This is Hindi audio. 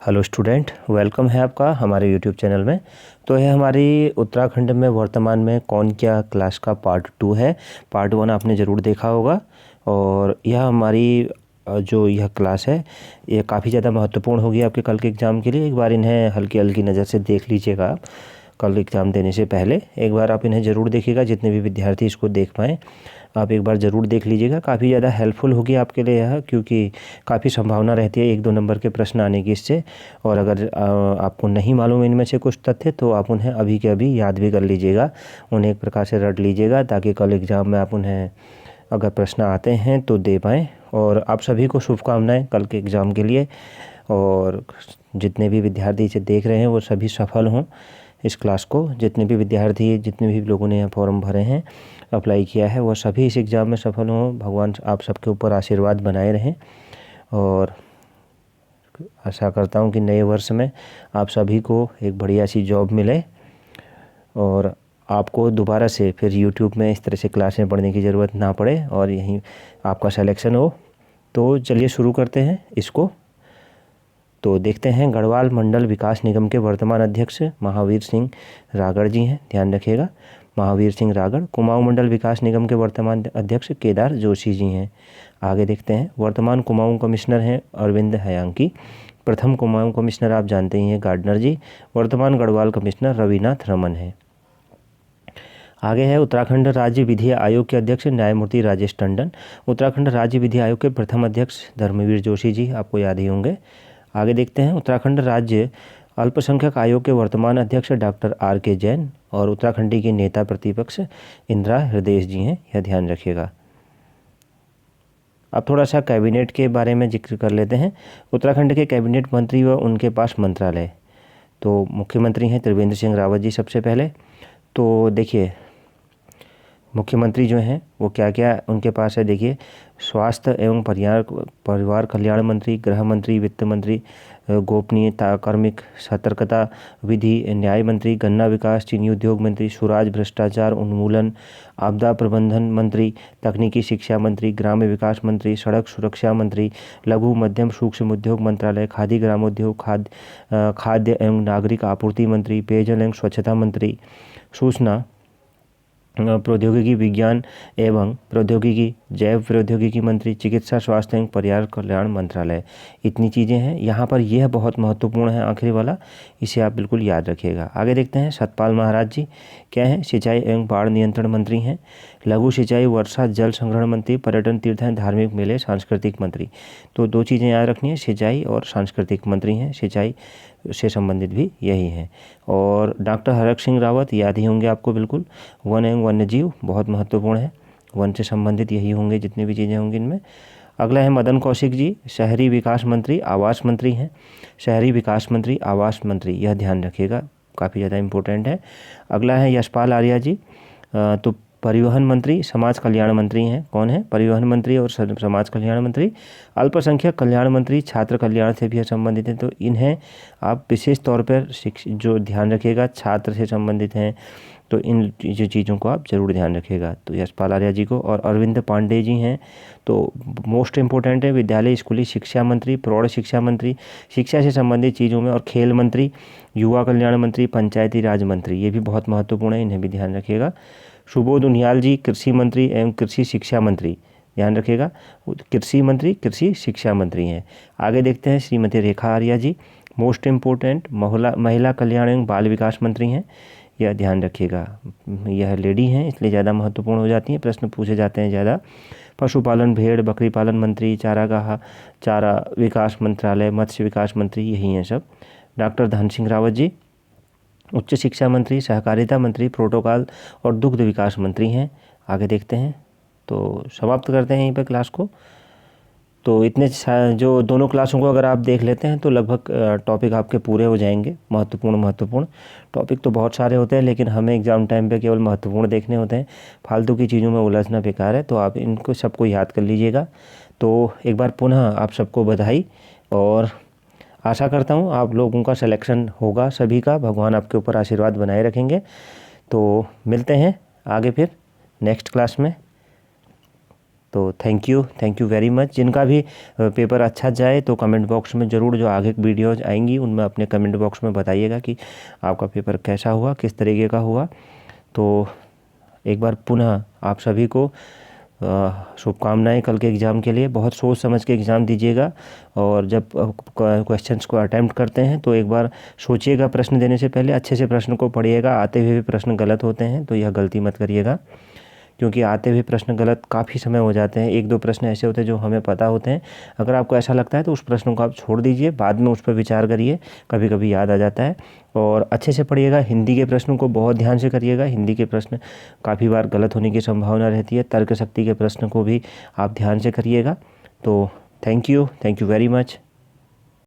हेलो स्टूडेंट, वेलकम है आपका हमारे यूट्यूब चैनल में। तो यह हमारी उत्तराखंड में वर्तमान में कौन क्या क्लास का पार्ट 2 है। पार्ट 1 आपने ज़रूर देखा होगा और यह हमारी जो यह क्लास है ये काफ़ी ज़्यादा महत्वपूर्ण होगी आपके कल के एग्ज़ाम के लिए। एक बार इन्हें हल्की हल्की नज़र से देख लीजिएगा आप। कल एग्ज़ाम देने से पहले एक बार आप इन्हें ज़रूर देखिएगा, जितने भी विद्यार्थी इसको देख पाएँ आप एक बार ज़रूर देख लीजिएगा। काफ़ी ज़्यादा हेल्पफुल होगी आपके लिए यह, क्योंकि काफ़ी संभावना रहती है 1-2 नंबर के प्रश्न आने की इससे। और अगर आपको नहीं मालूम इनमें से कुछ तथ्य तो आप उन्हें अभी के अभी याद भी कर लीजिएगा, उन्हें एक प्रकार से रट लीजिएगा, ताकि कल एग्ज़ाम में आप उन्हें अगर प्रश्न आते हैं तो दे पाएँ। और आप सभी को शुभकामनाएँ कल के एग्ज़ाम के लिए। और जितने भी विद्यार्थी इसे देख रहे हैं वो सभी सफल हों इस क्लास को। जितने भी विद्यार्थी, जितने भी लोगों ने यहाँ फॉर्म भरे हैं, अप्लाई किया है, वो सभी इस एग्ज़ाम में सफल हों। भगवान आप सबके ऊपर आशीर्वाद बनाए रहें और आशा करता हूँ कि नए वर्ष में आप सभी को एक बढ़िया सी जॉब मिले और आपको दोबारा से फिर यूट्यूब में इस तरह से क्लासें पढ़ने की ज़रूरत ना पड़े और यहीं आपका सिलेक्शन हो। तो चलिए शुरू करते हैं इसको। तो देखते हैं, गढ़वाल मंडल विकास निगम के वर्तमान अध्यक्ष महावीर सिंह रागड़ जी हैं, ध्यान रखिएगा, महावीर सिंह रागड़। कुमाऊं मंडल विकास निगम के वर्तमान अध्यक्ष केदार जोशी जी हैं। आगे देखते हैं, वर्तमान कुमाऊं कमिश्नर हैं अरविंद हयांकी। प्रथम कुमाऊं कमिश्नर आप जानते ही हैं गार्डनर जी। वर्तमान गढ़वाल कमिश्नर रविनाथ रमन हैं। आगे है, उत्तराखंड राज्य विधि आयोग के अध्यक्ष न्यायमूर्ति राजेश टंडन। उत्तराखंड राज्य विधि आयोग के प्रथम अध्यक्ष धर्मवीर जोशी जी, आपको याद ही होंगे। आगे देखते हैं, उत्तराखंड राज्य अल्पसंख्यक आयोग के वर्तमान अध्यक्ष डॉक्टर R.K. जैन और उत्तराखंडी के नेता प्रतिपक्ष इंदिरा हृदयेश जी हैं, यह ध्यान रखिएगा। अब थोड़ा सा कैबिनेट के बारे में जिक्र कर लेते हैं। उत्तराखंड के कैबिनेट मंत्री व उनके पास मंत्रालय, तो मुख्यमंत्री हैं त्रिवेंद्र सिंह रावत जी सबसे पहले। तो देखिए, मुख्यमंत्री जो हैं वो क्या क्या उनके पास है, देखिए, स्वास्थ्य एवं परिवार कल्याण मंत्री, गृह मंत्री, वित्त मंत्री, गोपनीयता, कार्मिक सतर्कता, विधि न्याय मंत्री, गन्ना विकास, चीनी उद्योग मंत्री, सुराज भ्रष्टाचार उन्मूलन, आपदा प्रबंधन मंत्री, तकनीकी शिक्षा मंत्री, ग्राम्य विकास मंत्री, सड़क सुरक्षा मंत्री, लघु मध्यम सूक्ष्म उद्योग मंत्रालय, खादी ग्रामोद्योग, खाद्य एवं नागरिक आपूर्ति मंत्री, पेयजल एवं स्वच्छता मंत्री, सूचना प्रौद्योगिकी विज्ञान एवं प्रौद्योगिकी, जैव प्रौद्योगिकी मंत्री, चिकित्सा स्वास्थ्य एवं परिवार कल्याण मंत्रालय। इतनी चीज़ें हैं यहाँ पर। यह बहुत महत्वपूर्ण है आखिरी वाला, इसे आप बिल्कुल याद रखिएगा। आगे देखते हैं, सतपाल महाराज जी क्या हैं, सिंचाई एवं बाढ़ नियंत्रण मंत्री हैं। लघु सिंचाई, वर्षा जल संग्रहण मंत्री, पर्यटन तीर्थ एवं धार्मिक मेले, सांस्कृतिक मंत्री। तो दो चीज़ें याद रखनी है, सिंचाई और सांस्कृतिक मंत्री हैं, सिंचाई से संबंधित भी यही है। और डॉक्टर हरक सिंह रावत याद ही होंगे आपको बिल्कुल, वन एवं वन्य जीव बहुत महत्वपूर्ण है, वन से संबंधित यही होंगे जितनी भी चीज़ें होंगी इनमें। अगला है मदन कौशिक जी, शहरी विकास मंत्री, आवास मंत्री हैं, शहरी विकास मंत्री, आवास मंत्री, यह ध्यान रखिएगा, काफ़ी ज़्यादा इम्पोर्टेंट है। अगला है यशपाल आर्या जी, तो परिवहन मंत्री, समाज कल्याण मंत्री हैं। कौन है? परिवहन मंत्री और समाज कल्याण मंत्री। अल्पसंख्यक कल्याण मंत्री, छात्र कल्याण से भी संबंधित हैं, तो इन्हें आप विशेष तौर पर जो ध्यान रखिएगा, छात्र से संबंधित हैं, तो इन जो चीज़ों को आप ज़रूर ध्यान रखिएगा। तो यशपाल आर्या जी को। और अरविंद पांडे जी हैं, तो मोस्ट इम्पोर्टेंट है, विद्यालय स्कूली शिक्षा मंत्री, प्रौढ़ शिक्षा मंत्री, शिक्षा से संबंधित चीज़ों में, और खेल मंत्री, युवा कल्याण मंत्री, पंचायती राज मंत्री, ये भी बहुत महत्वपूर्ण है, इन्हें भी ध्यान रखिएगा। सुबोध उनियाल जी, कृषि मंत्री एवं कृषि शिक्षा मंत्री, ध्यान रखिएगा, कृषि मंत्री, कृषि शिक्षा मंत्री हैं। आगे देखते हैं, श्रीमती रेखा आर्या जी, मोस्ट इम्पोर्टेंट, महिला कल्याण एवं बाल विकास मंत्री हैं, यह ध्यान रखिएगा। यह लेडी हैं इसलिए ज़्यादा महत्वपूर्ण हो जाती हैं, प्रश्न पूछे जाते हैं ज़्यादा। पशुपालन, भेड़ बकरी पालन मंत्री, चारागाह चारा विकास मंत्रालय, मत्स्य विकास मंत्री, यही हैं सब। डॉक्टर धन सिंह रावत जी, उच्च शिक्षा मंत्री, सहकारिता मंत्री, प्रोटोकॉल और दुग्ध विकास मंत्री हैं। आगे देखते हैं, तो समाप्त करते हैं यहीं पर क्लास को। तो इतने जो दोनों क्लासों को अगर आप देख लेते हैं तो लगभग टॉपिक आपके पूरे हो जाएंगे। महत्वपूर्ण टॉपिक तो बहुत सारे होते हैं, लेकिन हमें एग्ज़ाम टाइम पे केवल महत्वपूर्ण देखने होते हैं, फालतू की चीज़ों में उलझना बेकार है। तो आप इनको सबको याद कर लीजिएगा। तो एक बार पुनः आप सबको बधाई, और आशा करता हूँ आप लोगों का सिलेक्शन होगा सभी का, भगवान आपके ऊपर आशीर्वाद बनाए रखेंगे। तो मिलते हैं आगे फिर नेक्स्ट क्लास में। तो थैंक यू वेरी मच। जिनका भी पेपर अच्छा जाए तो कमेंट बॉक्स में ज़रूर, जो आगे वीडियोज आएंगी उनमें अपने कमेंट बॉक्स में बताइएगा कि आपका पेपर कैसा हुआ, किस तरीके का हुआ। तो एक बार पुनः आप सभी को शुभकामनाएं कल के एग्ज़ाम के लिए। बहुत सोच समझ के एग्ज़ाम दीजिएगा, और जब क्वेश्चंस को अटेम्प्ट करते हैं तो एक बार सोचिएगा, प्रश्न देने से पहले अच्छे से प्रश्न को पढ़िएगा। आते हुए भी प्रश्न गलत होते हैं तो यह गलती मत करिएगा, क्योंकि आते हुए प्रश्न गलत काफ़ी समय हो जाते हैं। एक दो प्रश्न ऐसे होते हैं जो हमें पता होते हैं। अगर आपको ऐसा लगता है तो उस प्रश्न को आप छोड़ दीजिए, बाद में उस पर विचार करिए, कभी कभी याद आ जाता है। और अच्छे से पढ़िएगा, हिंदी के प्रश्नों को बहुत ध्यान से करिएगा। हिंदी के प्रश्न काफ़ी बार गलत होने की संभावना रहती है। तर्क शक्ति के प्रश्न को भी आप ध्यान से करिएगा। तो थैंक यू वेरी मच।